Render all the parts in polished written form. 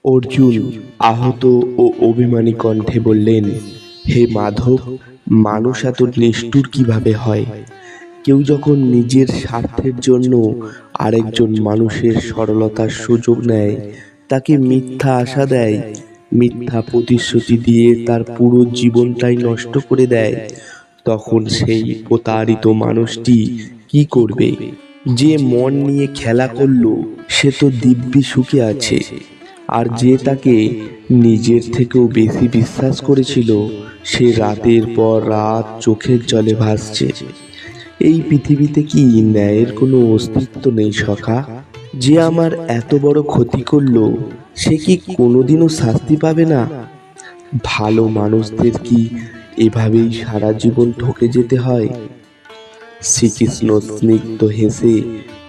অর্জুন আহত ও অভিমানী কণ্ঠে বললেন, হে মাধব, মানুষ এত নিষ্ঠুর কিভাবে হয়? কেউ যখন নিজের স্বার্থের জন্য আরেকজন মানুষের সরলতার সুযোগ নেয়, তাকে মিথ্যা আশা দেয়, মিথ্যা প্রতিশ্রুতি দিয়ে তার পুরো জীবনটাই নষ্ট করে দেয়, তখন সেই প্রতারিত মানুষটি কি করবে? যে মন নিয়ে খেলা করলো সে তো দিব্যি সুখে আছে, আর যে তাকে নিজের থেকেও বেশি বিশ্বাস করেছিল সে রাতের পর রাত চোখের জলে ভাসছে। এই পৃথিবীতে কি ন্যায়ের কোনো অস্তিত্ব নেই সখা? যে আমার এত বড় ক্ষতি করলো সে কি কোনোদিনও শাস্তি পাবে না? ভালো মানুষদের কি এভাবেই সারা জীবন ঠকে যেতে হয়? শ্রীকৃষ্ণ স্নিগ্ধ হেসে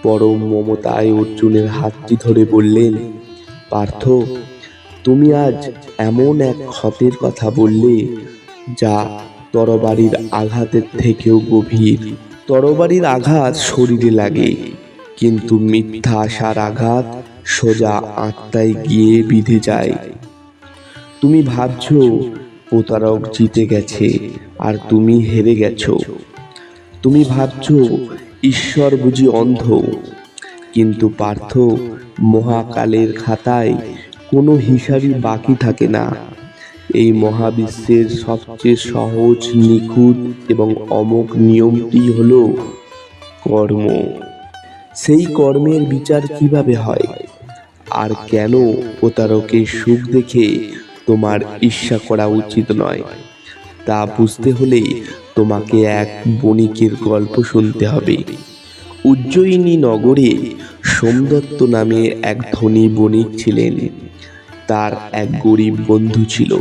পরম মমতায় অর্জুনের হাতটি ধরে বললেন, পার্থ, তুমি আজ এমন এক ক্ষতের কথা বললে যা তরবারির আঘাতের থেকেও গভীর। তরবারির আঘাত শরীরে লাগে, কিন্তু মিথ্যা আশার আঘাত সোজা আত্মায় গিয়ে বিঁধে যায়। তুমি ভাবছো প্রতারক জিতে গেছে আর তুমি হেরে গেছো। তুমি ভাবছো ঈশ্বর বুঝি অন্ধ, কিন্তু পার্থ, মহাকালের খাতায় কোনো হিসাবই বাকি থাকে না। এই মহাবিশ্বের সবচেয়ে সহজ, নিখুঁত এবং অমোঘ নিয়মটি হলো কর্ম। সেই কর্মের বিচার কিভাবে হয়, আর কেন প্রতারকের সুখ দেখে তোমার ঈর্ষা করা উচিত নয়, তা বুঝতে হলে তোমাকে এক বণিকের গল্প শুনতে হবে। উজ্জয়িনী নগরে সোমদত্ত নামে এক ধনী বণিক ছিলেন। তার এক গরিব বন্ধু ছিল,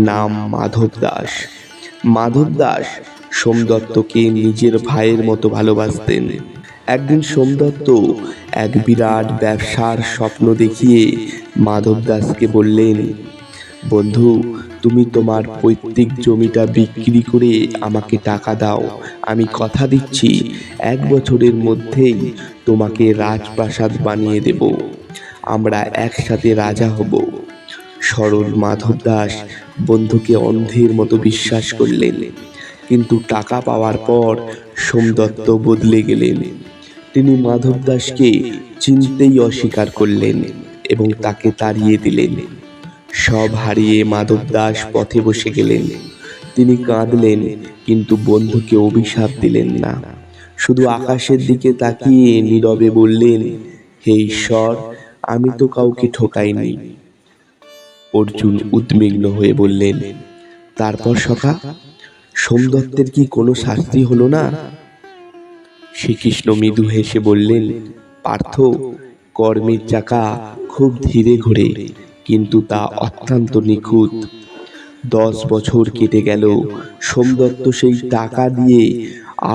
নাম মাধব দাস। মাধব দাস সোমদত্তকে নিজের ভাইয়ের মতো ভালোবাসতেন। একদিন সোমদত্ত এক বিরাট ব্যবসার স্বপ্ন দেখিয়ে মাধব দাসকে বললেন, বন্ধু, তুমি তোমার পৈতৃক জমিটা বিক্রি করে আমাকে টাকা দাও। আমি কথা দিচ্ছি 1 বছরের মধ্যেই তোমাকে রাজপ্রাসাদ বানিয়ে দেব। আমরা একসাথে রাজা হব। সরল মাধব দাস বন্ধুকে অন্ধের মতো বিশ্বাস করলেন, কিন্তু টাকা পাওয়ার পর সোমদত্ত বদলে গেলেন। তিনি মাধব দাসকে চিনতেই অস্বীকার করলেন এবং তাকে তাড়িয়ে দিলেন। সব হারিয়ে মাধব দাস পথে বসে গেলেন। তিনি কাঁদলেন, কিন্তু বন্ধুকে অভিশাপ দিলেন না। শুধু আকাশের দিকে তাকিয়ে নীরবে বললেন, হে ঈশ্বর, আমি তো কাউকে ঠকাইনি। অর্জুন উদ্বিগ্ন হয়ে বললেন, তারপর সখা, সোমদত্তের কি কোনো শাস্তি হলো না? শ্রীকৃষ্ণ মৃদু হেসে বললেন, পার্থ, কর্মের চাকা খুব ধীরে ঘোরে, কিন্তু তা অত্যন্ত নিখুঁত। 10 বছর কেটে গেল। সোমদত্ত সেই টাকা দিয়ে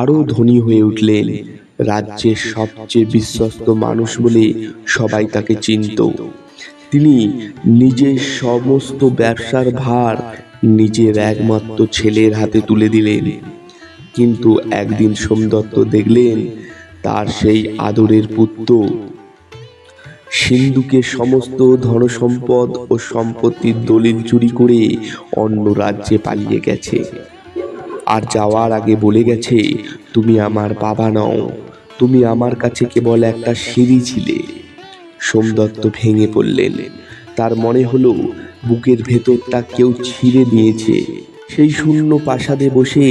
আরো ধনী হয়ে উঠলেন। রাজ্যের সবচেয়ে বিশ্বস্ত মানুষ বলে সবাই তাকে চিনত। তিনি নিজের সমস্ত ব্যবসার ভার নিজের একমাত্র ছেলের হাতে তুলে দিলেন। কিন্তু একদিন সোমদত্ত দেখলেন তার সেই আদরের পুত্র সিন্ধুকে সমস্ত ধনসম্পদ ও সম্পত্তির দলিল চুরি করে অন্য রাজ্যে পালিয়ে গেছে। আর যাওয়ার আগে বলে গেছে, তুমি আমার বাবা নও, তুমি আমার কাছে কেবল একটা সিঁড়ি ছিলে। সোমদত্ত ভেঙে পড়লেন। তার মনে হলো বুকের ভেতরটা কেউ ছিঁড়ে নিয়েছে। সেই শূন্য প্রাসাদে বসে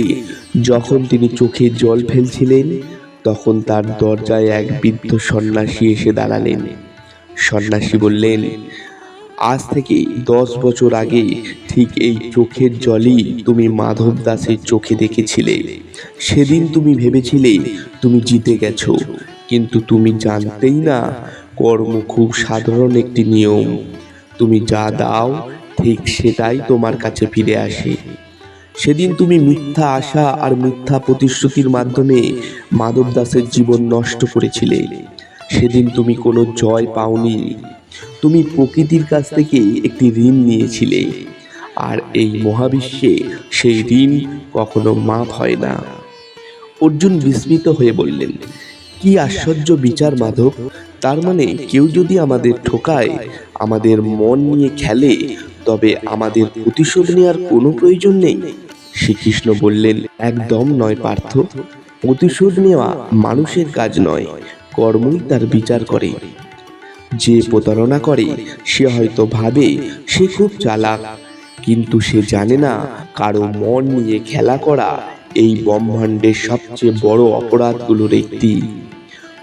যখন তিনি চোখে জল ফেলছিলেন, তখন তার দরজায় এক বৃদ্ধ সন্ন্যাসী এসে দাঁড়ালেন। সন্ন্যাসী বললেন, আজ থেকে 10 বছর আগে ঠিক এই চোখের জলই তুমি মাধব দাসের চোখে দেখেছিলে। সেদিন তুমি ভেবেছিলে তুমি জিতে গেছো, কিন্তু তুমি জানতেই না কর্ম খুব সাধারণ একটি নিয়ম। তুমি যা দাও ঠিক সেটাই তোমার কাছে ফিরে আসে। সেদিন তুমি মিথ্যা আশা আর মিথ্যা প্রতিশ্রুতির মাধ্যমে মাধব দাসের জীবন নষ্ট করেছিলে। সেদিন তুমি কোনো জয় পাওনি, তুমি প্রকৃতির কাছ থেকে একটি ঋণ নিয়েছিলে, আর এই মহাবিশ্বে সেই ঋণ কখনো মাপ হয় না। অর্জুন বিস্মিত হয়ে বললেন, কি আশ্চর্য বিচার মাধব! তার মানে কেউ যদি আমাদের ঠকায়, আমাদের মন নিয়ে খেলে, তবে আমাদের প্রতিশোধ নেওয়ার কোনো প্রয়োজন নেই। শ্রীকৃষ্ণ বললেন, একদম নয় পার্থ। প্রতিশোধ নেওয়া মানুষের কাজ নয়, কর্মই তার বিচার করে। যে প্রতারণা করে সে হয়তো ভাবে সে খুব চালাক, কিন্তু সে জানে না কারো মন নিয়ে খেলা করা এই ব্রহ্মাণ্ডের সবচেয়ে বড় অপরাধগুলোর একটি।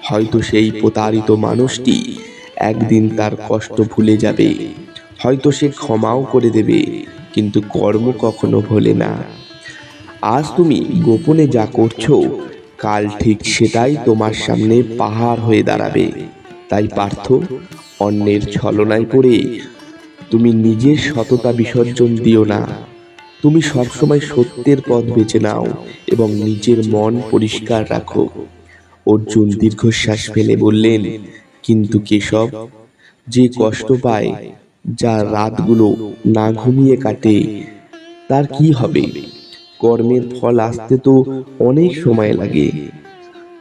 হয়তো সেই প্রতারিত মানুষটি একদিন তার কষ্ট ভুলে যাবে, হয়তো সে ক্ষমাও করে দেবে, কিন্তু কর্ম কখনো ভোলে না। আজ তুমি গোপনে যা করছো, কাল ঠিক সেটাই তোমার সামনে পাহাড় হয়ে দাঁড়াবে। তাই পার্থ, অন্যের ছলনায় পড়ে তুমি নিজের সততা বিসর্জন দিও না। তুমি সবসময় সত্যের পথ বেছে নাও এবং নিজের মন পরিষ্কার রাখো। অর্জুন দীর্ঘশ্বাস ফেলে বললেন, কিন্তু কেশব, যে কষ্ট পায়, যার রাতগুলো না ঘুমিয়ে কাটে, তার কি হবে? কর্মের ফল আসতে তো অনেক সময় লাগে।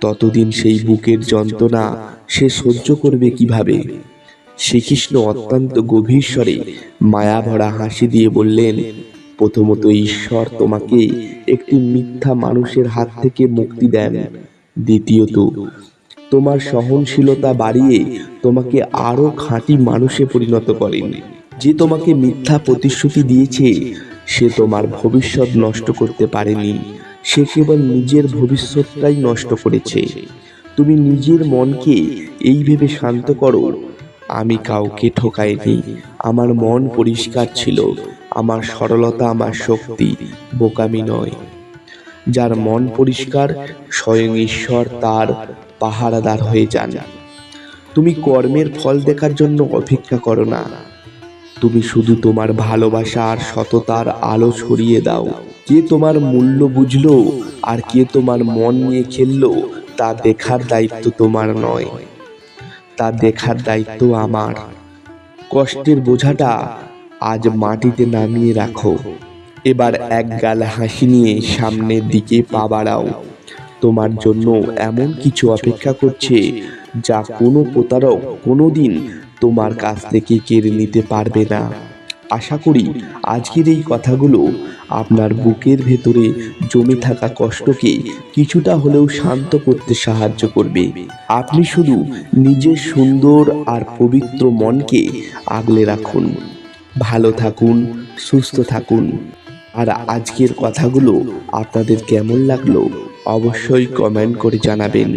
ততদিন সেই বুকের যন্ত্রণা সে সহ্য করবে কিভাবে? শ্রীকৃষ্ণ অত্যন্ত গভীর স্বরে মায়া ভরা হাসি দিয়ে বললেন, প্রথমত ঈশ্বর তোমাকে একটি মিথ্যা মানুষের হাত থেকে মুক্তি দেন। দ্বিতীয়ত, তোমার সহনশীলতা বাড়িয়ে তোমাকে আরো খাঁটি মানুষে পরিণত করেন। যে তোমাকে মিথ্যা প্রতিশ্রুতি দিয়েছে সে তোমার ভবিষ্যৎ নষ্ট করতে পারেনি, সে কেবল নিজের ভবিষ্যৎটাই নষ্ট করেছে। তুমি নিজের মনকে এই ভেবে শান্ত করো, আমি কাউকে ঠকাইনি, আমার মন পরিষ্কার ছিল, আমার সরলতা আমার শক্তি, বোকামি নয়। যার মন পরিষ্কার, স্বয়ং ঈশ্বর তার পাহারাদার হয়ে যান। তুমি কর্মের ফল দেখার জন্য অপেক্ষা করো না, তুমি শুধু তোমার ভালোবাসা আর সততার আলো ছড়িয়ে দাও। কে তোমার মূল্য বুঝলো আর কে তোমার মন নিয়ে খেললো, তা দেখার দায়িত্ব তোমার নয়, তা দেখার দায়িত্ব আমার। কষ্টের বোঝাটা আজ মাটিতে নামিয়ে রাখো। এবার এক গাল হাসি নিয়ে সামনের দিকে পা বাড়াও। তোমার জন্য এমন কিছু অপেক্ষা করছে যা কোনো প্রতারক কোনোদিন তোমার কাছ থেকে কেড়ে নিতে পারবে না। আশা করি আজকের এই কথাগুলো আপনার বুকের ভেতরে জমে থাকা কষ্টকে কিছুটা হলেও শান্ত করতে সাহায্য করবে। আপনি শুধু নিজের সুন্দর আর পবিত্র মনকে আগলে রাখুন। ভালো থাকুন, সুস্থ থাকুন। আর আজকের কথাগুলো আপনাদের কেমন লাগলো অবশ্যই কমেন্ট করে জানাবেন।